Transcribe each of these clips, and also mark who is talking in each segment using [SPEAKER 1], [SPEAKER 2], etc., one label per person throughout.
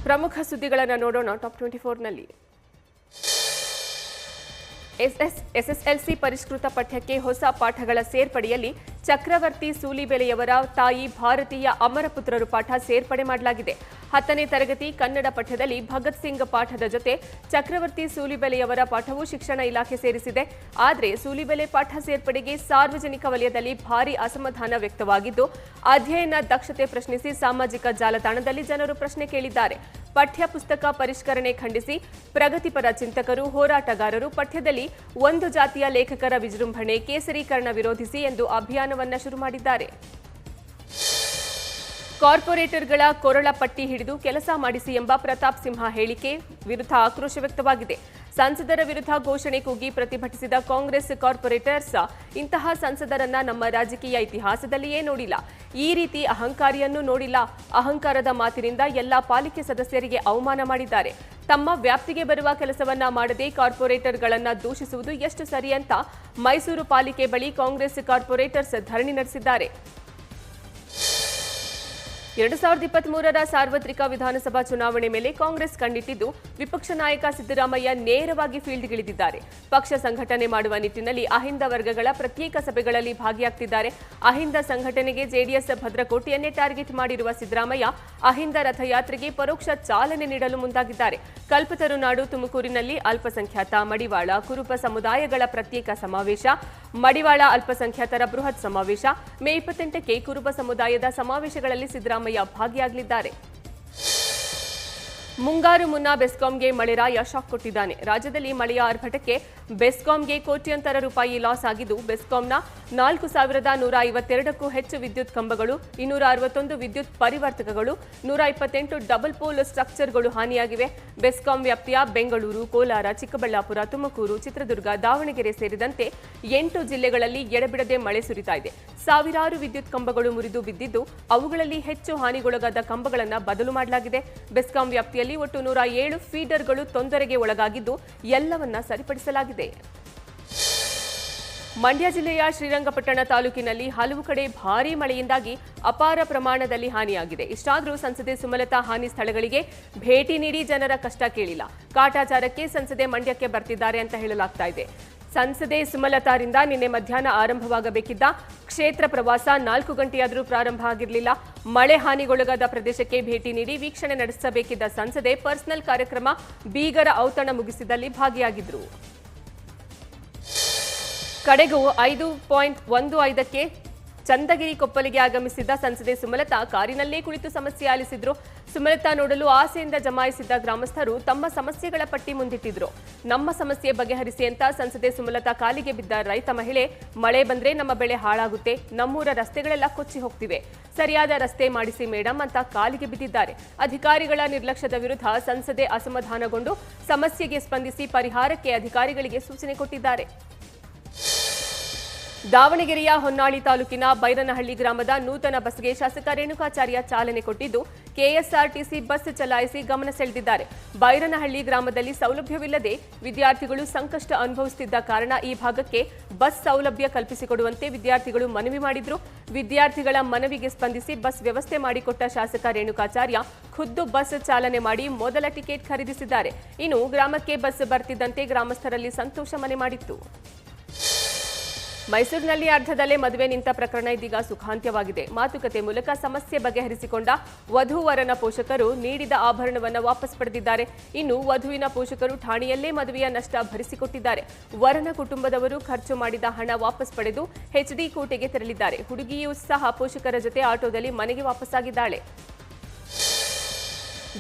[SPEAKER 1] ಪ್ರಮುಖ ಸುದ್ದಿಗಳನ್ನು ನೋಡೋಣ ಟಾಪ್ 24 ನಲ್ಲಿ. ಎಸ್ಎಸ್ಎಲ್ಸಿ ಪರಿಷ್ಕೃತ ಪಠ್ಯಕ್ಕೆ ಹೊಸ ಪಾಠಗಳ ಸೇರ್ಪಡೆಯಲ್ಲಿ ಚಕ್ರವರ್ತಿ ಸೂಲಿಬೆಲೆಯವರ ತಾಯಿ ಭಾರತೀಯ ಅಮರಪುತ್ರರು ಪಾಠ ಸೇರ್ಪಡೆ ಮಾಡಲಾಗಿದೆ. 10ನೇ ತರಗತಿ ಕನ್ನಡ ಪಠ್ಯದಲ್ಲಿ ಭಗತ್ ಸಿಂಗ್ ಪಾಠದ ಜೊತೆ ಚಕ್ರವರ್ತಿ ಸೂಲಿಬೆಲೆಯವರ ಪಾಠವು ಶಿಕ್ಷಣ ಇಲಾಖೆ ಸೇರಿಸಿದೆ. ಆದರೆ ಸೂಲಿಬೆಲೆ ಪಾಠ ಸೇರ್ಪಡೆಗೆ ಸಾರ್ವಜನಿಕ ವಲಯದಲ್ಲಿ ಭಾರೀ ಅಸಮಾಧಾನ ವ್ಯಕ್ತವಾಗಿದ್ದು, ಅಧ್ಯಯನ ದಕ್ಷತೆ ಪ್ರಶ್ನಿಸಿ ಸಾಮಾಜಿಕ ಜಾಲತಾಣದಲ್ಲಿ ಜನರು ಪ್ರಶ್ನೆ ಕೇಳಿದ್ದಾರೆ. ಪಠ್ಯ ಪುಸ್ತಕ ಪರಿಷ್ಕರಣೆ ಖಂಡಿಸಿ ಪ್ರಗತಿಪರ ಚಿಂತಕರು, ಹೋರಾಟಗಾರರು ಪಠ್ಯದಲ್ಲಿ ಒಂದು ಜಾತಿಯ ಲೇಖಕರ ವಿಜೃಂಭಣೆ, ಕೇಸರೀಕರಣ ವಿರೋಧಿಸಿ ಎಂದು ಅಭಿಯಾನವನ್ನ ಶುರು ಮಾಡಿದ್ದಾರೆ. ಕಾರ್ಪೊರೇಟರ್ಗಳ ಕೊರಳ ಪಟ್ಟಿ ಹಿಡಿದು ಕೆಲಸ ಮಾಡಿಸಿ ಎಂಬ ಪ್ರತಾಪ್ ಸಿಂಹ ಹೇಳಿಕೆ ವಿರುದ್ಧ ಆಕ್ರೋಶ ವ್ಯಕ್ತವಾಗಿದೆ. ಸಂಸದರ ವಿರುದ್ಧ ಘೋಷಣೆ ಕೂಗಿ ಪ್ರತಿಭಟಿಸಿದ ಕಾಂಗ್ರೆಸ್ ಕಾರ್ಪೊರೇಟರ್ಸ್, ಇಂತಹ ಸಂಸದರನ್ನ ನಮ್ಮ ರಾಜಕೀಯ ಇತಿಹಾಸದಲ್ಲಿಯೇ ನೋಡಿಲ್ಲ, ಈ ರೀತಿ ಅಹಂಕಾರಿಯನ್ನು ನೋಡಿಲ್ಲ, ಅಹಂಕಾರದ ಮಾತಿನಿಂದ ಎಲ್ಲಾ ಪಾಲಿಕೆ ಸದಸ್ಯರಿಗೆ ಅವಮಾನ ಮಾಡಿದ್ದಾರೆ, ತಮ್ಮ ವ್ಯಾಪ್ತಿಗೆ ಬರುವ ಕೆಲಸವನ್ನ ಮಾಡದೆ ಕಾರ್ಪೊರೇಟರ್ಗಳನ್ನ ದೂಷಿಸುವುದು ಎಷ್ಟು ಸರಿ ಅಂತ ಮೈಸೂರು ಪಾಲಿಕೆ ಬಳಿ ಕಾಂಗ್ರೆಸ್ ಕಾರ್ಪೊರೇಟರ್ಸ್ ಧರಣಿ ನಡೆಸಿದ್ದಾರೆ. 2023ರ ಸಾರ್ವತ್ರಿಕ ವಿಧಾನಸಭಾ ಚುನಾವಣೆ ಮೇಲೆ ಕಾಂಗ್ರೆಸ್ ಕಣ್ಣಿಟ್ಟಿದ್ದು, ವಿಪಕ್ಷ ನಾಯಕ ಸಿದ್ದರಾಮಯ್ಯ ನೇರವಾಗಿ ಫೀಲ್ಡ್ಗಿಳಿದಿದ್ದಾರೆ. ಪಕ್ಷ ಸಂಘಟನೆ ಮಾಡುವ ನಿಟ್ಟಿನಲ್ಲಿ ಅಹಿಂದ ವರ್ಗಗಳ ಪ್ರತ್ಯೇಕ ಸಭೆಗಳಲ್ಲಿ ಭಾಗಿಯಾಗ್ತಿದ್ದಾರೆ. ಅಹಿಂದ ಸಂಘಟನೆಗೆ ಜೆಡಿಎಸ್ ಭದ್ರಕೋಟೆಯನ್ನೇ ಟಾರ್ಗೆಟ್ ಮಾಡಿರುವ ಸಿದ್ದರಾಮಯ್ಯ ಅಹಿಂದ ರಥಯಾತ್ರೆಗೆ ಪರೋಕ್ಷ ಚಾಲನೆ ನೀಡಲು ಮುಂದಾಗಿದ್ದಾರೆ. ಕಲ್ಪತರುನಾಡು ತುಮಕೂರಿನಲ್ಲಿ ಅಲ್ಪಸಂಖ್ಯಾತ ಮಡಿವಾಳ ಕುರುಬ ಸಮುದಾಯಗಳ ಪ್ರತ್ಯೇಕ ಸಮಾವೇಶ, ಮಡಿವಾಳ ಅಲ್ಪಸಂಖ್ಯಾತರ ಬೃಹತ್ ಸಮಾವೇಶ, ಮೇ 28ಕ್ಕೆ ಕುರುಬ ಸಮುದಾಯದ ಸಮಾವೇಶಗಳಲ್ಲಿ ಸಿದ್ದರಾಮಯ್ಯ ಭಾಗಿಯಾಗಲಿದ್ದಾರೆ. ಮುಂಗಾರು ಮುನ್ನ ಬೆಸ್ಕಾಂಗೆ ಮಳೆರಾಯ ಶಾಕ್ ಕೊಟ್ಟಿದ್ದಾನೆ. ರಾಜ್ಯದಲ್ಲಿ ಮಳೆಯ ಆರ್ಭಟಕ್ಕೆ ಬೆಸ್ಕಾಂಗೆ ಕೋಟ್ಯಂತರ ರೂಪಾಯಿ ಲಾಸ್ ಆಗಿದ್ದು, ಬೆಸ್ಕಾಂನ 4152ಕ್ಕೂ ಹೆಚ್ಚು ವಿದ್ಯುತ್ ಕಂಬಗಳು, 261 ವಿದ್ಯುತ್ ಪರಿವರ್ತಕಗಳು, 128 ಡಬಲ್ ಪೋಲ್ ಸ್ಟ್ರಕ್ಚರ್ಗಳು ಹಾನಿಯಾಗಿವೆ. ಬೆಸ್ಕಾಂ ವ್ಯಾಪ್ತಿಯ ಬೆಂಗಳೂರು, ಕೋಲಾರ, ಚಿಕ್ಕಬಳ್ಳಾಪುರ, ತುಮಕೂರು, ಚಿತ್ರದುರ್ಗ, ದಾವಣಗೆರೆ ಸೇರಿದಂತೆ 8 ಜಿಲ್ಲೆಗಳಲ್ಲಿ ಎಡಬಿಡದೆ ಮಳೆ ಸುರಿತಾ ಇದೆ. ಸಾವಿರಾರು ವಿದ್ಯುತ್ ಕಂಬಗಳು ಮುರಿದು ಬಿದ್ದಿದ್ದು, ಅವುಗಳಲ್ಲಿ ಹೆಚ್ಚು ಹಾನಿಗೊಳಗಾದ ಕಂಬಗಳನ್ನು ಬದಲು ಮಾಡಲಾಗಿದೆ. ಬೆಸ್ಕಾಂ ವ್ಯಾಪ್ತಿಯಲ್ಲಿ ಒಟ್ಟು 107 ಫೀಡರ್ಗಳು ತೊಂದರೆಗೆ ಒಳಗಾಗಿದ್ದು, ಎಲ್ಲವನ್ನ ಸರಿಪಡಿಸಲಾಗಿದೆ. ಮಂಡ್ಯ ಜಿಲ್ಲೆಯ ಶ್ರೀರಂಗಪಟ್ಟಣ ತಾಲೂಕಿನಲ್ಲಿ ಹಲವು ಕಡೆ ಭಾರೀ ಮಳೆಯಿಂದಾಗಿ ಅಪಾರ ಪ್ರಮಾಣದಲ್ಲಿ ಹಾನಿಯಾಗಿದೆ. ಇಷ್ಟಾದರೂ ಸಂಸದೆ ಸುಮಲತಾ ಹಾನಿ ಸ್ಥಳಗಳಿಗೆ ಭೇಟಿ ನೀಡಿ ಜನರ ಕಷ್ಟ ಕೇಳಿಲ್ಲ. ಕಾಟಾಚಾರಕ್ಕೆ ಸಂಸದೆ ಮಂಡ್ಯಕ್ಕೆ ಬರ್ತಿದ್ದಾರೆ ಅಂತ ಹೇಳಲಾಗ್ತಾ ಇದೆ. ಸಂಸದೆ ಸುಮಲತಾರಿಂದ ನಿನ್ನೆ ಮಧ್ಯಾಹ್ನ ಆರಂಭವಾಗಬೇಕಿದ್ದ ಕ್ಷೇತ್ರ ಪ್ರವಾಸ 4 ಗಂಟೆಯಾದರೂ ಪ್ರಾರಂಭ ಆಗಿರಲಿಲ್ಲ. ಮಳೆ ಹಾನಿಗೊಳಗಾದ ಪ್ರದೇಶಕ್ಕೆ ಭೇಟಿ ನೀಡಿ ವೀಕ್ಷಣೆ ನಡೆಸಬೇಕಿದ್ದ ಸಂಸದೆ ಪರ್ಸನಲ್ ಕಾರ್ಯಕ್ರಮ ಬೀಗರ ಔತಣ ಮುಗಿಸಿದಲ್ಲಿ ಭಾಗಿಯಾಗಿದ್ರು. ಕಡೆಗೂ 5.15ಕ್ಕೆ ಚಂದಗಿರಿ ಕೊಪ್ಪಲಿಗೆ ಆಗಮಿಸಿದ್ದ ಸಂಸದೆ ಸುಮಲತಾ ಕಾರಿನಲ್ಲೇ ಕುಳಿತು ಸಮಸ್ಯೆ ಆಲಿಸಿದ್ರು. ಸುಮಲತಾ ನೋಡಲು ಆಸೆಯಿಂದ ಜಮಾಯಿಸಿದ್ದ ಗ್ರಾಮಸ್ಥರು ತಮ್ಮ ಸಮಸ್ಯೆಗಳ ಪಟ್ಟಿ ಮುಂದಿಟ್ಟಿದ್ರು. ನಮ್ಮ ಸಮಸ್ಯೆ ಬಗೆಹರಿಸಿ ಅಂತ ಸಂಸದೆ ಸುಮಲತಾ ಕಾಲಿಗೆ ಬಿದ್ದ ರೈತ ಮಹಿಳೆ, ಮಳೆ ಬಂದ್ರೆ ನಮ್ಮ ಬೆಳೆ ಹಾಳಾಗುತ್ತೆ, ನಮ್ಮೂರ ರಸ್ತೆಗಳೆಲ್ಲ ಕೊಚ್ಚಿ ಹೋಗ್ತಿವೆ, ಸರಿಯಾದ ರಸ್ತೆ ಮಾಡಿಸಿ ಮೇಡಮ್ ಅಂತ ಕಾಲಿಗೆ ಬಿದ್ದಿದ್ದಾರೆ. ಅಧಿಕಾರಿಗಳ ನಿರ್ಲಕ್ಷ್ಯದ ವಿರುದ್ಧ ಸಂಸದೆ ಅಸಮಾಧಾನಗೊಂಡು ಸಮಸ್ಯೆಗೆ ಸ್ಪಂದಿಸಿ ಪರಿಹಾರಕ್ಕೆ ಅಧಿಕಾರಿಗಳಿಗೆ ಸೂಚನೆ ಕೊಟ್ಟಿದ್ದಾರೆ. ದಾವಣಗೆರೆಯ ಹೊನ್ನಾಳಿ ತಾಲೂಕಿನ ಬೈರನಹಳ್ಳಿ ಗ್ರಾಮದ ನೂತನ ಬಸ್ಗೆ ಶಾಸಕ ರೇಣುಕಾಚಾರ್ಯ ಚಾಲನೆ ಕೊಟ್ಟಿದ್ದು, ಕೆಎಸ್ಆರ್ಟಿಸಿ ಬಸ್ ಚಲಾಯಿಸಿ ಗಮನ ಸೆಳೆದಿದ್ದಾರೆ. ಬೈರನಹಳ್ಳಿ ಗ್ರಾಮದಲ್ಲಿ ಸೌಲಭ್ಯವಿಲ್ಲದೆ ವಿದ್ಯಾರ್ಥಿಗಳು ಸಂಕಷ್ಟ ಅನುಭವಿಸುತ್ತಿದ್ದ ಕಾರಣ ಈ ಭಾಗಕ್ಕೆ ಬಸ್ ಸೌಲಭ್ಯ ಕಲ್ಪಿಸಿಕೊಡುವಂತೆ ವಿದ್ಯಾರ್ಥಿಗಳು ಮನವಿ ಮಾಡಿದ್ರು. ವಿದ್ಯಾರ್ಥಿಗಳ ಮನವಿಗೆ ಸ್ಪಂದಿಸಿ ಬಸ್ ವ್ಯವಸ್ಥೆ ಮಾಡಿಕೊಟ್ಟ ಶಾಸಕ ರೇಣುಕಾಚಾರ್ಯ ಖುದ್ದು ಬಸ್ ಚಾಲನೆ ಮಾಡಿ ಮೊದಲ ಟಿಕೆಟ್ ಖರೀದಿಸಿದ್ದಾರೆ. ಇನ್ನು ಗ್ರಾಮಕ್ಕೆ ಬಸ್ ಬರ್ತಿದ್ದಂತೆ ಗ್ರಾಮಸ್ಥರಲ್ಲಿ ಸಂತೋಷ ಮನೆ ಮಾಡಿತ್ತು. ಮೈಸೂರಿನಲ್ಲಿ ಅರ್ಧದಲ್ಲೇ ಮದುವೆ ನಿಂತ ಪ್ರಕರಣ ಇದೀಗ ಸುಖಾಂತ್ಯವಾಗಿದೆ. ಮಾತುಕತೆ ಮೂಲಕ ಸಮಸ್ಯೆ ಬಗೆಹರಿಸಿಕೊಂಡ ವಧು-ವರನ ಪೋಷಕರು ನೀಡಿದ ಆಭರಣವನ್ನು ವಾಪಸ್ ಪಡೆದಿದ್ದಾರೆ. ಇನ್ನು ವಧುವಿನ ಪೋಷಕರು ಠಾಣೆಯಲ್ಲೇ ಮದುವೆಯ ನಷ್ಟ ಭರಿಸಿಕೊಟ್ಟಿದ್ದಾರೆ. ವರನ ಕುಟುಂಬದವರು ಖರ್ಚು ಮಾಡಿದ ಹಣ ವಾಪಸ್ ಪಡೆದು ಎಚ್ಡಿ ಕೋಟೆಗೆ ತೆರಳಿದ್ದಾರೆ. ಹುಡುಗಿಯೂ ಸಹ ಪೋಷಕರ ಜೊತೆ ಆಟೋದಲ್ಲಿ ಮನೆಗೆ ವಾಪಸ್ಸಾಗಿದ್ದಾಳೆ.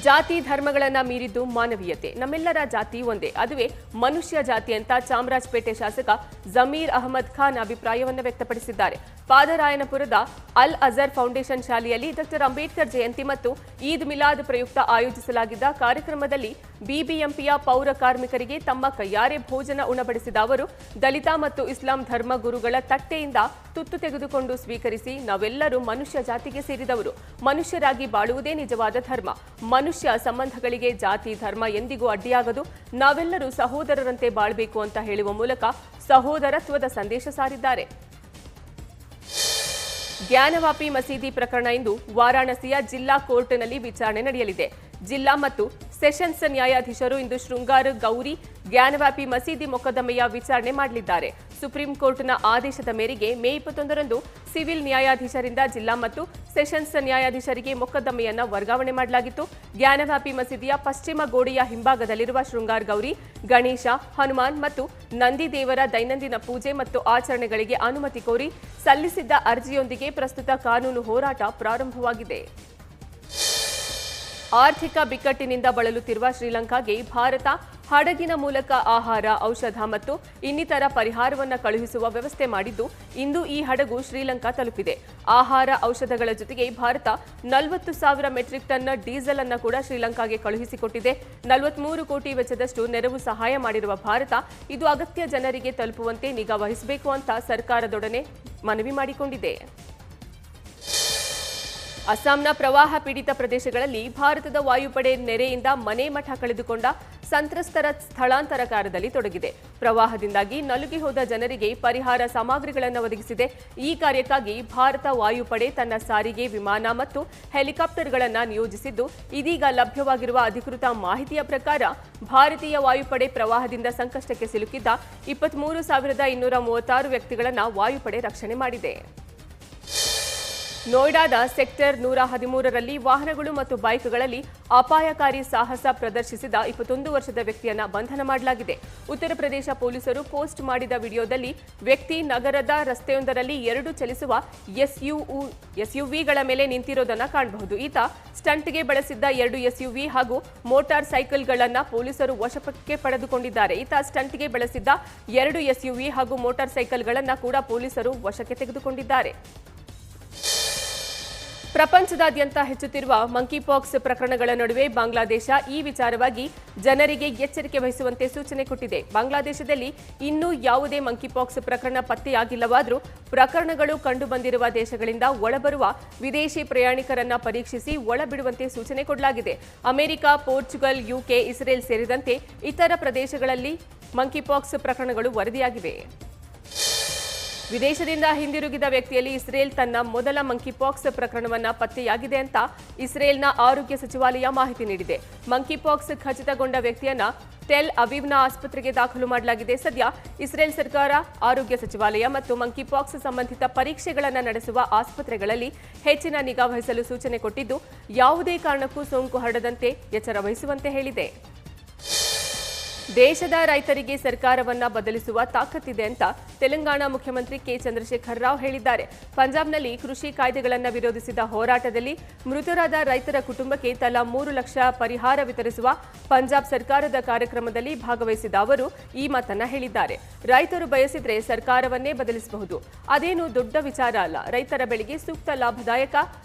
[SPEAKER 1] ಜಾತಿ ಧರ್ಮಗಳನ್ನ ಮೀರಿದ್ದು ಮಾನವೀಯತೆ, ನಮ್ಮೆಲ್ಲರ ಜಾತಿ ಒಂದೇ, ಅದುವೇ ಮನುಷ್ಯ ಜಾತಿ ಅಂತ ಚಾಮರಾಜಪೇಟೆ ಶಾಸಕ ಜಮೀರ್ ಅಹಮದ್ ಖಾನ್ ಅಭಿಪ್ರಾಯವನ್ನು ವ್ಯಕ್ತಪಡಿಸಿದ್ದಾರೆ. ಪಾದರಾಯನಪುರದ ಅಲ್ ಅಜರ್ ಫೌಂಡೇಶನ್ ಶಾಲೆಯಲ್ಲಿ ಡಾಕ್ಟರ್ ಅಂಬೇಡ್ಕರ್ ಜಯಂತಿ ಮತ್ತು ಈದ್ ಮಿಲಾದ್ ಪ್ರಯುಕ್ತ ಆಯೋಜಿಸಲಾಗಿದ್ದ ಕಾರ್ಯಕ್ರಮದಲ್ಲಿ ಬಿಬಿಎಂಪಿಯ ಪೌರ ಕಾರ್ಮಿಕರಿಗೆ ತಮ್ಮ ಕೈಯಾರೆ ಭೋಜನ ಉಣಬಡಿಸಿದ ಅವರು, ದಲಿತ ಮತ್ತು ಇಸ್ಲಾಂ ಧರ್ಮ ಗುರುಗಳ ತಟ್ಟೆಯಿಂದ ತುತ್ತು ತೆಗೆದುಕೊಂಡು ಸ್ವೀಕರಿಸಿ, ನಾವೆಲ್ಲರೂ ಮನುಷ್ಯ ಜಾತಿಗೆ ಸೇರಿದವರು, ಮನುಷ್ಯರಾಗಿ ಬಾಳುವುದೇ ನಿಜವಾದ ಧರ್ಮ, ಮನುಷ್ಯ ಸಂಬಂಧಗಳಿಗೆ ಜಾತಿ ಧರ್ಮ ಎಂದಿಗೂ ಅಡ್ಡಿಯಾಗದು, ನಾವೆಲ್ಲರೂ ಸಹೋದರರಂತೆ ಬಾಳಬೇಕು ಅಂತ ಹೇಳುವ ಮೂಲಕ ಸಹೋದರತ್ವದ ಸಂದೇಶ ಸಾರಿದ್ದಾರೆ. ಜ್ಞಾನವಾಪಿ ಮಸೀದಿ ಪ್ರಕರಣ ಇಂದು ವಾರಾಣಸಿಯ ಜಿಲ್ಲಾ ಕೋರ್ಟ್ನಲ್ಲಿ ವಿಚಾರಣೆ ನಡೆಯಲಿದೆ. ಜಿಲ್ಲಾ ಮತ್ತು ಸೆಷನ್ಸ್ ನ್ಯಾಯಾಧೀಶರು ಇಂದು ಶೃಂಗಾರ್ ಗೌರಿ ಜ್ಞಾನವ್ಯಾಪಿ ಮಸೀದಿ ಮೊಕದ್ದಮೆಯ ವಿಚಾರಣೆ ಮಾಡಲಿದ್ದಾರೆ. ಸುಪ್ರೀಂ ಕೋರ್ಟ್ನ ಆದೇಶದ ಮೇರೆಗೆ ಮೇ 21ರಂದು ಸಿವಿಲ್ ನ್ಯಾಯಾಧೀಶರಿಂದ ಜಿಲ್ಲಾ ಮತ್ತು ಸೆಷನ್ಸ್ ನ್ಯಾಯಾಧೀಶರಿಗೆ ಮೊಕದ್ದಮೆಯನ್ನ ವರ್ಗಾವಣೆ ಮಾಡಲಾಗಿತ್ತು. ಜ್ಞಾನವ್ಯಾಪಿ ಮಸೀದಿಯ ಪಶ್ಚಿಮ ಗೋಡೆಯ ಹಿಂಭಾಗದಲ್ಲಿರುವ ಶೃಂಗಾರ್ ಗೌರಿ, ಗಣೇಶ, ಹನುಮಾನ್ ಮತ್ತು ನಂದಿ ದೇವರ ದೈನಂದಿನ ಪೂಜೆ ಮತ್ತು ಆಚರಣೆಗಳಿಗೆ ಅನುಮತಿ ಕೋರಿ ಸಲ್ಲಿಸಿದ್ದ ಅರ್ಜಿಯೊಂದಿಗೆ ಪ್ರಸ್ತುತ ಕಾನೂನು ಹೋರಾಟ ಪ್ರಾರಂಭವಾಗಿದೆ. ಆರ್ಥಿಕ ಬಿಕ್ಕಟ್ಟಿನಿಂದ ಬಳಲುತ್ತಿರುವ ಶ್ರೀಲಂಕಾಗೆ ಭಾರತ ಹಡಗಿನ ಮೂಲಕ ಆಹಾರ, ಔಷಧ ಮತ್ತು ಇನ್ನಿತರ ಪರಿಹಾರವನ್ನು ಕಳುಹಿಸುವ ವ್ಯವಸ್ಥೆ ಮಾಡಿದ್ದು, ಇಂದು ಈ ಹಡಗು ಶ್ರೀಲಂಕಾ ತಲುಪಿದೆ. ಆಹಾರ, ಔಷಧಗಳ ಜೊತೆಗೆ ಭಾರತ 40,000 ಮೆಟ್ರಿಕ್ ಟನ್ ಡೀಸೆಲ್ ಅನ್ನು ಕೂಡ ಶ್ರೀಲಂಕಾಗೆ ಕಳುಹಿಸಿಕೊಟ್ಟಿದೆ. 43 ಕೋಟಿ ವೆಚ್ಚದಷ್ಟು ನೆರವು ಸಹಾಯ ಮಾಡಿರುವ ಭಾರತ ಇದು ಅಗತ್ಯ ಜನರಿಗೆ ತಲುಪುವಂತೆ ನಿಗಾ ವಹಿಸಬೇಕು ಅಂತ ಸರ್ಕಾರದೊಡನೆ ಮನವಿ ಮಾಡಿಕೊಂಡಿದೆ. ಅಸ್ಸಾಂನ ಪ್ರವಾಹ ಪೀಡಿತ ಪ್ರದೇಶಗಳಲ್ಲಿ ಭಾರತದ ವಾಯುಪಡೆ ನೆರೆಯಿಂದ ಮನೆ ಮಠ ಕಳೆದುಕೊಂಡ ಸಂತ್ರಸ್ತರ ಸ್ಥಳಾಂತರ ಕಾರ್ಯದಲ್ಲಿ ತೊಡಗಿದೆ. ಪ್ರವಾಹದಿಂದಾಗಿ ನಲುಗಿ ಹೋದ ಜನರಿಗೆ ಪರಿಹಾರ ಸಾಮಗ್ರಿಗಳನ್ನು ಒದಗಿಸಿದೆ. ಈ ಕಾರ್ಯಕ್ಕಾಗಿ ಭಾರತ ವಾಯುಪಡೆ ತನ್ನ ಸಾರಿಗೆ, ವಿಮಾನ ಮತ್ತು ಹೆಲಿಕಾಪ್ಟರ್ಗಳನ್ನು ನಿಯೋಜಿಸಿದ್ದು, ಇದೀಗ ಲಭ್ಯವಾಗಿರುವ ಅಧಿಕೃತ ಮಾಹಿತಿಯ ಪ್ರಕಾರ ಭಾರತೀಯ ವಾಯುಪಡೆ ಪ್ರವಾಹದಿಂದ ಸಂಕಷ್ಟಕ್ಕೆ ಸಿಲುಕಿದ್ದ 23,236 ವ್ಯಕ್ತಿಗಳನ್ನು ವಾಯುಪಡೆ ರಕ್ಷಣೆ ಮಾಡಿದೆ. ನೋಯ್ಡಾದ ಸೆಕ್ಟರ್ 113ರಲ್ಲಿ ವಾಹನಗಳು ಮತ್ತು ಬೈಕ್ಗಳಲ್ಲಿ ಅಪಾಯಕಾರಿ ಸಾಹಸ ಪ್ರದರ್ಶಿಸಿದ 21 ವರ್ಷದ ವ್ಯಕ್ತಿಯನ್ನು ಬಂಧನ ಮಾಡಲಾಗಿದೆ. ಉತ್ತರ ಪ್ರದೇಶ ಪೊಲೀಸರು ಪೋಸ್ಟ್ ಮಾಡಿದ ವಿಡಿಯೋದಲ್ಲಿ ವ್ಯಕ್ತಿ ನಗರದ ರಸ್ತೆಯೊಂದರಲ್ಲಿ 2 ಚಲಿಸುವ ಎಸ್ಯುವಿಗಳ ಮೇಲೆ ನಿಂತಿರೋದನ್ನು ಕಾಣಬಹುದು. ಈತ ಸ್ಟಂಟ್ಗೆ ಬಳಸಿದ್ದ 2 ಎಸ್ಯುವಿ ಹಾಗೂ ಮೋಟಾರ್ ಸೈಕಲ್ಗಳನ್ನು ಪೊಲೀಸರು ವಶಕ್ಕೆ ಪಡೆದುಕೊಂಡಿದ್ದಾರೆ. ಈತ ಸ್ಟಂಟ್ಗೆ ಬಳಸಿದ್ದ 2 ಎಸ್ಯುವಿ ಹಾಗೂ ಮೋಟಾರ್ ಸೈಕಲ್ಗಳನ್ನು ಕೂಡ ಪೊಲೀಸರು ವಶಕ್ಕೆ ತೆಗೆದುಕೊಂಡಿದ್ದಾರೆ. ಪ್ರಪಂಚದಾದ್ಯಂತ ಹೆಚ್ಚುತ್ತಿರುವ ಮಂಕಿಪಾಕ್ಸ್ ಪ್ರಕರಣಗಳ ನಡುವೆ ಬಾಂಗ್ಲಾದೇಶ ಈ ವಿಚಾರವಾಗಿ ಜನರಿಗೆ ಎಚ್ಚರಿಕೆ ವಹಿಸುವಂತೆ ಸೂಚನೆ ಕೊಟ್ಟಿದೆ. ಬಾಂಗ್ಲಾದೇಶದಲ್ಲಿ ಇನ್ನೂ ಯಾವುದೇ ಮಂಕಿಪಾಕ್ಸ್ ಪ್ರಕರಣ ಪತ್ತೆಯಾಗಿಲ್ಲವಾದರೂ ಪ್ರಕರಣಗಳು ಕಂಡುಬಂದಿರುವ ದೇಶಗಳಿಂದ ಒಳಬರುವ ವಿದೇಶಿ ಪ್ರಯಾಣಿಕರನ್ನ ಪರೀಕ್ಷಿಸಿ ಒಳಬಿಡುವಂತೆ ಸೂಚನೆ ಕೊಡಲಾಗಿದೆ. ಅಮೆರಿಕ, ಪೋರ್ಚುಗಲ್, ಯುಕೆ, ಇಸ್ರೇಲ್ ಸೇರಿದಂತೆ ಇತರ ಪ್ರದೇಶಗಳಲ್ಲಿ ಮಂಕಿಪಾಕ್ಸ್ ಪ್ರಕರಣಗಳು ವರದಿಯಾಗಿವೆ. ವಿದೇಶದಿಂದ ಹಿಂದಿರುಗಿದ ವ್ಯಕ್ತಿಯಲ್ಲಿ ಇಸ್ರೇಲ್ ತನ್ನ ಮೊದಲ ಮಂಕಿಪಾಕ್ಸ್ ಪ್ರಕರಣವನ್ನು ಪತ್ತೆಯಾಗಿದೆ ಅಂತ ಇಸ್ರೇಲ್ನ ಆರೋಗ್ಯ ಸಚಿವಾಲಯ ಮಾಹಿತಿ ನೀಡಿದೆ. ಮಂಕಿಪಾಕ್ಸ್ ಖಚಿತಗೊಂಡ ವ್ಯಕ್ತಿಯನ್ನ ಟೆಲ್ ಅವೀವ್ನ ಆಸ್ಪತ್ರೆಗೆ ದಾಖಲು ಮಾಡಲಾಗಿದೆ. ಸದ್ಯ ಇಸ್ರೇಲ್ ಸರ್ಕಾರ, ಆರೋಗ್ಯ ಸಚಿವಾಲಯ ಮತ್ತು ಮಂಕಿಪಾಕ್ಸ್ ಸಂಬಂಧಿತ ಪರೀಕ್ಷೆಗಳನ್ನು ನಡೆಸುವ ಆಸ್ಪತ್ರೆಗಳಲ್ಲಿ ಹೆಚ್ಚಿನ ನಿಗಾ ವಹಿಸಲು ಸೂಚನೆ ಕೊಟ್ಟಿದ್ದು, ಯಾವುದೇ ಕಾರಣಕ್ಕೂ ಸೋಂಕು ಹರಡದಂತೆ ಎಚ್ಚರ ವಹಿಸುವಂತೆ ಹೇಳಿದೆ. ದೇಶದ ರೈತರಿಗೆ ಸರ್ಕಾರವನ್ನ ಬದಲಿಸುವ ತಾಕತ್ತಿದೆ ಅಂತ ತೆಲಂಗಾಣ ಮುಖ್ಯಮಂತ್ರಿ ಕೆ ಚಂದ್ರಶೇಖರ್ ರಾವ್ ಹೇಳಿದ್ದಾರೆ. ಪಂಜಾಬ್ನಲ್ಲಿ ಕೃಷಿ ಕಾಯ್ದೆಗಳನ್ನು ವಿರೋಧಿಸಿದ ಹೋರಾಟದಲ್ಲಿ ಮೃತರಾದ ರೈತರ ಕುಟುಂಬಕ್ಕೆ ತಲಾ 3 ಲಕ್ಷ ಪರಿಹಾರ ವಿತರಿಸುವ ಪಂಜಾಬ್ ಸರ್ಕಾರದ ಕಾರ್ಯಕ್ರಮದಲ್ಲಿ ಭಾಗವಹಿಸಿದ ಅವರು ಈ ಮಾತನ್ನ ಹೇಳಿದ್ದಾರೆ. ರೈತರು ಬಯಸಿದ್ರೆ ಸರ್ಕಾರವನ್ನೇ ಬದಲಿಸಬಹುದು. ಅದೇನು ದೊಡ್ಡ ವಿಚಾರ ಅಲ್ಲ. ರೈತರ ಬೆಳೆಗೆ ಸೂಕ್ತ ಲಾಭದಾಯಕ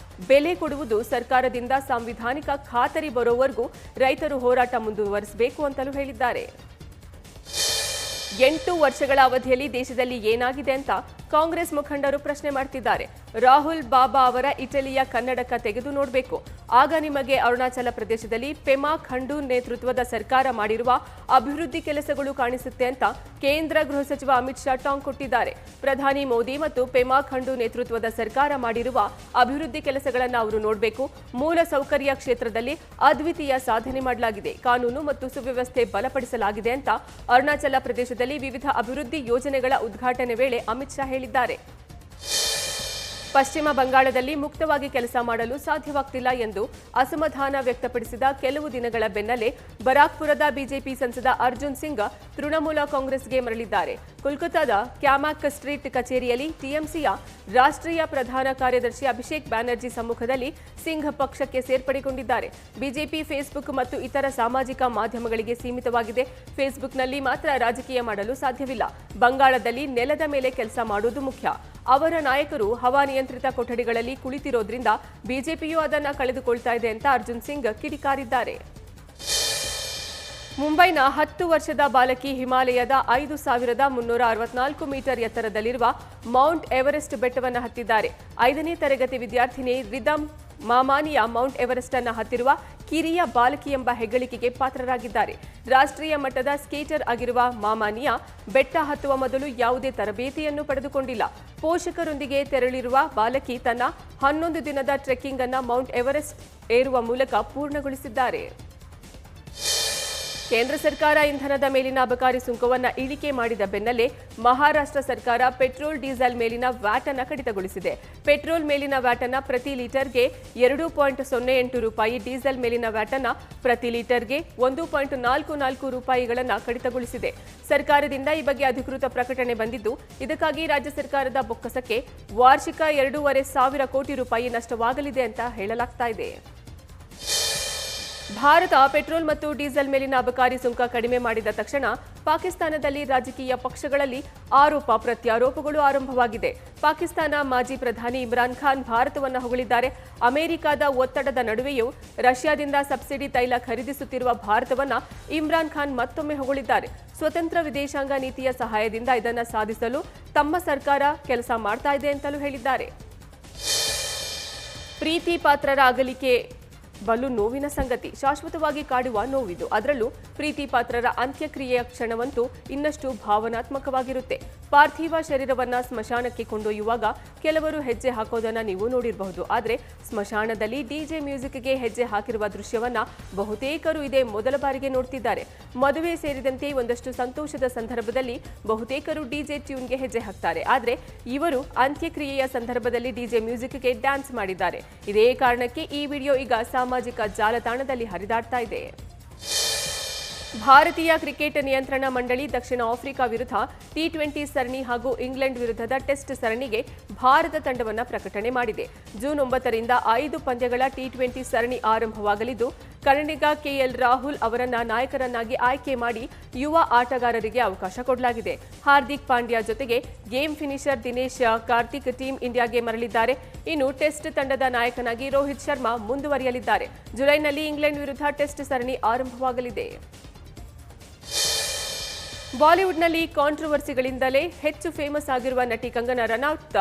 [SPEAKER 1] ಬೆಲೆ ಕೊಡುವುದು ಸರ್ಕಾರದಿಂದ ಸಾಂವಿಧಾನಿಕ ಖಾತರಿ ಬರೋವರೆಗೂ ರೈತರು ಹೋರಾಟ ಮುಂದುವರಿಸಬೇಕು ಅಂತಲೂ ಹೇಳಿದ್ದಾರೆ. 8 ವರ್ಷಗಳ ಅವಧಿಯಲ್ಲಿ ದೇಶದಲ್ಲಿ ಏನಾಗಿದೆ ಅಂತ ಕಾಂಗ್ರೆಸ್ ಮುಖಂಡರು ಪ್ರಶ್ನೆ ಮಾಡ್ತಿದ್ದಾರೆ. ರಾಹುಲ್ ಬಾಬಾ ಅವರ ಇಟಲಿಯ ಕನ್ನಡಕ ತೆಗೆದು ನೋಡಬೇಕು. ಆಗ ನಿಮಗೆ ಅರುಣಾಚಲ ಪ್ರದೇಶದಲ್ಲಿ ಪೆಮಾ ಖಂಡು ನೇತೃತ್ವದ ಸರ್ಕಾರ ಮಾಡಿರುವ ಅಭಿವೃದ್ಧಿ ಕೆಲಸಗಳು ಕಾಣಿಸುತ್ತೆ ಅಂತ ಕೇಂದ್ರ ಗೃಹ ಸಚಿವ ಅಮಿತ್ ಶಾ ಟಾಂಗ್ ಕೊಟ್ಟಿದ್ದಾರೆ. ಪ್ರಧಾನಿ ಮೋದಿ ಮತ್ತು ಪೆಮಾ ಖಂಡು ನೇತೃತ್ವದ ಸರ್ಕಾರ ಮಾಡಿರುವ ಅಭಿವೃದ್ಧಿ ಕೆಲಸಗಳನ್ನು ಅವರು ನೋಡಬೇಕು. ಮೂಲ ಸೌಕರ್ಯ ಕ್ಷೇತ್ರದಲ್ಲಿ ಅದ್ವಿತೀಯ ಸಾಧನೆ ಮಾಡಲಾಗಿದೆ. ಕಾನೂನು ಮತ್ತು ಸುವ್ಯವಸ್ಥೆ ಬಲಪಡಿಸಲಾಗಿದೆ ಅಂತ ಅರುಣಾಚಲ ಪ್ರದೇಶದಲ್ಲಿ ವಿವಿಧ ಅಭಿವೃದ್ಧಿ ಯೋಜನೆಗಳ ಉದ್ಘಾಟನೆ ವೇಳೆ ಅಮಿತ್ ಶಾ ಹೇಳಿದ್ದಾರೆ. ಪಶ್ಚಿಮ ಬಂಗಾಳದಲ್ಲಿ ಮುಕ್ತವಾಗಿ ಕೆಲಸ ಮಾಡಲು ಸಾಧ್ಯವಾಗ್ತಿಲ್ಲ ಎಂದು ಅಸಮಾಧಾನ ವ್ಯಕ್ತಪಡಿಸಿದ ಕೆಲವು ದಿನಗಳ ಬೆನ್ನಲ್ಲೇ ಬರಾಕ್ಪುರದ ಬಿಜೆಪಿ ಸಂಸದ ಅರ್ಜುನ್ ಸಿಂಗ್ ತೃಣಮೂಲ ಕಾಂಗ್ರೆಸ್ಗೆ ಮರಳಿದ್ದಾರೆ. ಕೋಲ್ಕತಾದ ಕ್ಯಾಮಾಕ್ ಸ್ಟ್ರೀಟ್ ಕಚೇರಿಯಲ್ಲಿ ಟಿಎಂಸಿಯ ರಾಷ್ಟ್ರೀಯ ಪ್ರಧಾನ ಕಾರ್ಯದರ್ಶಿ ಅಭಿಷೇಕ್ ಬ್ಯಾನರ್ಜಿ ಸಮ್ಮುಖದಲ್ಲಿ ಸಿಂಗ್ ಪಕ್ಷಕ್ಕೆ ಸೇರ್ಪಡೆಗೊಂಡಿದ್ದಾರೆ. ಬಿಜೆಪಿ ಫೇಸ್ಬುಕ್ ಮತ್ತು ಇತರ ಸಾಮಾಜಿಕ ಮಾಧ್ಯಮಗಳಿಗೆ ಸೀಮಿತವಾಗಿದೆ. ಫೇಸ್ಬುಕ್ನಲ್ಲಿ ಮಾತ್ರ ರಾಜಕೀಯ ಮಾಡಲು ಸಾಧ್ಯವಿಲ್ಲ. ಬಂಗಾಳದಲ್ಲಿ ನೆಲದ ಮೇಲೆ ಕೆಲಸ ಮಾಡುವುದು ಮುಖ್ಯ. ಅವರ ನಾಯಕರು ಹವಾನಿಯಂತ್ರಿತ ಕೊಠಡಿಗಳಲ್ಲಿ ಕುಳಿತಿರೋದ್ರಿಂದ ಬಿಜೆಪಿಯೂ ಅದನ್ನು ಕಳೆದುಕೊಳ್ತಾ ಇದೆ ಅಂತ ಅರ್ಜುನ್ ಸಿಂಗ್ ಕಿಡಿಕಾರಿದ್ದಾರೆ. ಮುಂಬೈನ 10 ವರ್ಷದ ಬಾಲಕಿ ಹಿಮಾಲಯದ 5,364 ಮೀಟರ್ ಎತ್ತರದಲ್ಲಿರುವ ಮೌಂಟ್ ಎವರೆಸ್ಟ್ ಬೆಟ್ಟವನ್ನು ಹತ್ತಿದ್ದಾರೆ. 5ನೇ ತರಗತಿ ವಿದ್ಯಾರ್ಥಿನಿ ರಿದಮ್ ಮಾಮಾನಿಯಾ ಮೌಂಟ್ ಎವರೆಸ್ಟ್ ಅನ್ನು ಹತ್ತಿರುವ ಕಿರಿಯ ಬಾಲಕಿ ಎಂಬ ಹೆಗ್ಗಳಿಕೆಗೆ ಪಾತ್ರರಾಗಿದ್ದಾರೆ. ರಾಷ್ಟ್ರೀಯ ಮಟ್ಟದ ಸ್ಕೇಟರ್ ಆಗಿರುವ ಮಾಮಾನಿಯಾ ಬೆಟ್ಟ ಹತ್ತುವ ಮೊದಲು ಯಾವುದೇ ತರಬೇತಿಯನ್ನು ಪಡೆದುಕೊಂಡಿಲ್ಲ. ಪೋಷಕರೊಂದಿಗೆ ತೆರಳಿರುವ ಬಾಲಕಿ ತನ್ನ 11 ದಿನದ ಟ್ರೆಕ್ಕಿಂಗ್ ಅನ್ನು ಮೌಂಟ್ ಎವರೆಸ್ಟ್ ಏರುವ ಮೂಲಕ ಪೂರ್ಣಗೊಳಿಸಿದ್ದಾರೆ. ಕೇಂದ್ರ ಸರ್ಕಾರ ಇಂಧನದ ಮೇಲಿನ ಅಬಕಾರಿ ಸುಂಕವನ್ನು ಇಳಿಕೆ ಮಾಡಿದ ಬೆನ್ನಲ್ಲೇ ಮಹಾರಾಷ್ಟ್ರ ಸರ್ಕಾರ ಪೆಟ್ರೋಲ್ ಡೀಸೆಲ್ ಮೇಲಿನ ವ್ಯಾಟ್ ಅನ್ನು ಕಡಿತಗೊಳಿಸಿದೆ. ಪೆಟ್ರೋಲ್ ಮೇಲಿನ ವ್ಯಾಟ್ ಅನ್ನು ಪ್ರತಿ ಲೀಟರ್ಗೆ 2.08 ರೂಪಾಯಿ, ಡೀಸೆಲ್ ಮೇಲಿನ ವ್ಯಾಟ್ ಅನ್ನು ಪ್ರತಿ ಲೀಟರ್ಗೆ 1.44 ರೂಪಾಯಿಗಳನ್ನು ಕಡಿತಗೊಳಿಸಿದೆ. ಸರ್ಕಾರದಿಂದ ಈ ಬಗ್ಗೆ ಅಧಿಕೃತ ಪ್ರಕಟಣೆ ಬಂದಿದ್ದು, ಇದಕ್ಕಾಗಿ ರಾಜ್ಯ ಸರ್ಕಾರದ ಬೊಕ್ಕಸಕ್ಕೆ ವಾರ್ಷಿಕ 2,500 ಕೋಟಿ ರೂಪಾಯಿ ನಷ್ಟವಾಗಲಿದೆ ಅಂತ ಹೇಳಲಾಗ್ತಾ ಇದೆ. ಭಾರತ ಪೆಟ್ರೋಲ್ ಮತ್ತು ಡೀಸೆಲ್ ಮೇಲಿನ ಅಬಕಾರಿ ಸುಂಕ ಕಡಿಮೆ ಮಾಡಿದ ತಕ್ಷಣ ಪಾಕಿಸ್ತಾನದಲ್ಲಿ ರಾಜಕೀಯ ಪಕ್ಷಗಳಲ್ಲಿ ಆರೋಪ ಪ್ರತ್ಯಾರೋಪಗಳು ಆರಂಭವಾಗಿದೆ. ಪಾಕಿಸ್ತಾನ ಮಾಜಿ ಪ್ರಧಾನಿ ಇಮ್ರಾನ್ ಖಾನ್ ಭಾರತವನ್ನು ಹೊಗಳಿದ್ದಾರೆ. ಅಮೆರಿಕದ ಒತ್ತಡದ ನಡುವೆಯೂ ರಷ್ಯಾದಿಂದ ಸಬ್ಸಿಡಿ ತೈಲ ಖರೀದಿಸುತ್ತಿರುವ ಭಾರತವನ್ನು ಇಮ್ರಾನ್ ಖಾನ್ ಮತ್ತೊಮ್ಮೆ ಹೊಗಳಿದ್ದಾರೆ. ಸ್ವತಂತ್ರ ವಿದೇಶಾಂಗ ನೀತಿಯ ಸಹಾಯದಿಂದ ಇದನ್ನು ಸಾಧಿಸಲು ತಮ್ಮ ಸರ್ಕಾರ ಕೆಲಸ ಮಾಡ್ತಾ ಇದೆ ಅಂತಲೂ ಹೇಳಿದ್ದಾರೆ. ಪ್ರೀತಿ ಪಾತ್ರರ ಅಗಲಿಕೆ ಬಲು ನೋವಿನ ಸಂಗತಿ. ಶಾಶ್ವತವಾಗಿ ಕಾಡುವ ನೋವಿದು. ಅದರಲ್ಲೂ ಪ್ರೀತಿ ಪಾತ್ರರ ಅಂತ್ಯಕ್ರಿಯೆಯ ಕ್ಷಣವಂತೂ ಇನ್ನಷ್ಟು ಭಾವನಾತ್ಮಕವಾಗಿರುತ್ತೆ. ಪಾರ್ಥಿವ ಶರೀರವನ್ನ ಸ್ಮಶಾನಕ್ಕೆ ಕೊಂಡೊಯ್ಯುವಾಗ ಕೆಲವರು ಹೆಜ್ಜೆ ಹಾಕೋದನ್ನ ನೀವು ನೋಡಿರಬಹುದು. ಆದರೆ ಸ್ಮಶಾನದಲ್ಲಿ ಡಿಜೆ ಮ್ಯೂಸಿಕ್ಗೆ ಹೆಜ್ಜೆ ಹಾಕಿರುವ ದೃಶ್ಯವನ್ನ ಬಹುತೇಕರು ಇದೇ ಮೊದಲ ಬಾರಿಗೆ ನೋಡ್ತಿದ್ದಾರೆ. ಮದುವೆ ಸೇರಿದಂತೆ ಒಂದಷ್ಟು ಸಂತೋಷದ ಸಂದರ್ಭದಲ್ಲಿ ಬಹುತೇಕರು ಡಿಜೆ ಟ್ಯೂನ್ಗೆ ಹೆಜ್ಜೆ ಹಾಕ್ತಾರೆ. ಆದರೆ ಇವರು ಅಂತ್ಯಕ್ರಿಯೆಯ ಸಂದರ್ಭದಲ್ಲಿ ಡಿಜೆ ಮ್ಯೂಸಿಕ್ಗೆ ಡ್ಯಾನ್ಸ್ ಮಾಡಿದ್ದಾರೆ. ಇದೇ ಕಾರಣಕ್ಕೆ ಈ ವಿಡಿಯೋ ಈಗ ಸಾಮಾಜಿಕ ಜಾಲತಾಣದಲ್ಲಿ ಹರಿದಾಡ್ತಾ ಇದೆ. ಭಾರತೀಯ ಕ್ರಿಕೆಟ್ ನಿಯಂತ್ರಣ ಮಂಡಳಿ ದಕ್ಷಿಣ ಆಫ್ರಿಕಾ ವಿರುದ್ಧ ಟಿ20 ಸರಣಿ ಹಾಗೂ ಇಂಗ್ಲೆಂಡ್ ವಿರುದ್ಧದ ಟೆಸ್ಟ್ ಸರಣಿಗೆ ಭಾರತ ತಂಡವನ್ನು ಪ್ರಕಟಣೆ ಮಾಡಿದೆ. ಜೂನ್ 9ರಿಂದ 5 ಪಂದ್ಯಗಳ ಟಿ20 ಸರಣಿ ಆರಂಭವಾಗಲಿದ್ದು, ಕನ್ನಡಿಗ ಕೆಎಲ್ ರಾಹುಲ್ ಅವರನ್ನ ನಾಯಕರನ್ನಾಗಿ ಆಯ್ಕೆ ಮಾಡಿ ಯುವ ಆಟಗಾರರಿಗೆ ಅವಕಾಶ ಕೊಡಲಾಗಿದೆ. ಹಾರ್ದಿಕ್ ಪಾಂಡ್ಯ ಜೊತೆಗೆ game finisher Dinesh Karthik team ಇಂಡಿಯಾಗೆ ಮರಳಿದ್ದಾರೆ. ಇನ್ನು ಟೆಸ್ಟ್ ತಂಡದ ನಾಯಕನಾಗಿ ರೋಹಿತ್ ಶರ್ಮಾ ಮುಂದುವರಿಯಲಿದ್ದಾರೆ. ಜುಲೈನಲ್ಲಿ ಇಂಗ್ಲೆಂಡ್ ವಿರುದ್ಧ ಟೆಸ್ಟ್ ಸರಣಿ ಆರಂಭವಾಗಲಿದೆ. ಬಾಲಿವುಡ್ನಲ್ಲಿ ಕಾಂಟ್ರವರ್ಸಿಗಳಿಂದಲೇ ಹೆಚ್ಚು ಫೇಮಸ್ ಆಗಿರುವ ನಟಿ ಕಂಗನಾ ರನೌತ್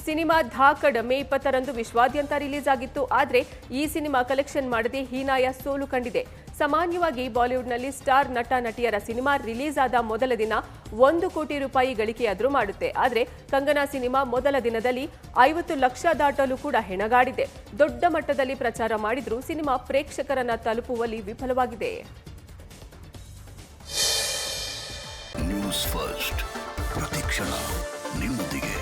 [SPEAKER 1] ಸಿನಿಮಾ ಧಾಕಡ್ ಮೇ 20ರಂದು ವಿಶ್ವಾದ್ಯಂತ ರಿಲೀಸ್ ಆಗಿತ್ತು. ಆದರೆ ಈ ಸಿನಿಮಾ ಕಲೆಕ್ಷನ್ ಮಾಡದೆ ಹೀನಾಯ ಸೋಲು ಕಂಡಿದೆ. ಸಾಮಾನ್ಯವಾಗಿ ಬಾಲಿವುಡ್ನಲ್ಲಿ ಸ್ಟಾರ್ ನಟ ನಟಿಯರ ಸಿನಿಮಾ ರಿಲೀಸ್ ಆದ ಮೊದಲ ದಿನ 1 ಕೋಟಿ ರೂಪಾಯಿ ಗಳಿಕೆಯಾದರೂ ಮಾಡುತ್ತೆ. ಆದರೆ ಕಂಗನಾ ಸಿನಿಮಾ ಮೊದಲ ದಿನದಲ್ಲಿ 50 ಲಕ್ಷ ದಾಟಲು ಕೂಡ ಹೆಣಗಾಡಿದೆ. ದೊಡ್ಡ ಮಟ್ಟದಲ್ಲಿ ಪ್ರಚಾರ ಮಾಡಿದ್ರೂ ಸಿನಿಮಾ ಪ್ರೇಕ್ಷಕರನ್ನ ತಲುಪುವಲ್ಲಿ ವಿಫಲವಾಗಿದೆ.
[SPEAKER 2] ನ್ಯೂಸ್ ಫಸ್ಟ್ ಪ್ರತಿಕ್ಷಣ ನಿಮ್ಮೊಂದಿಗೆ.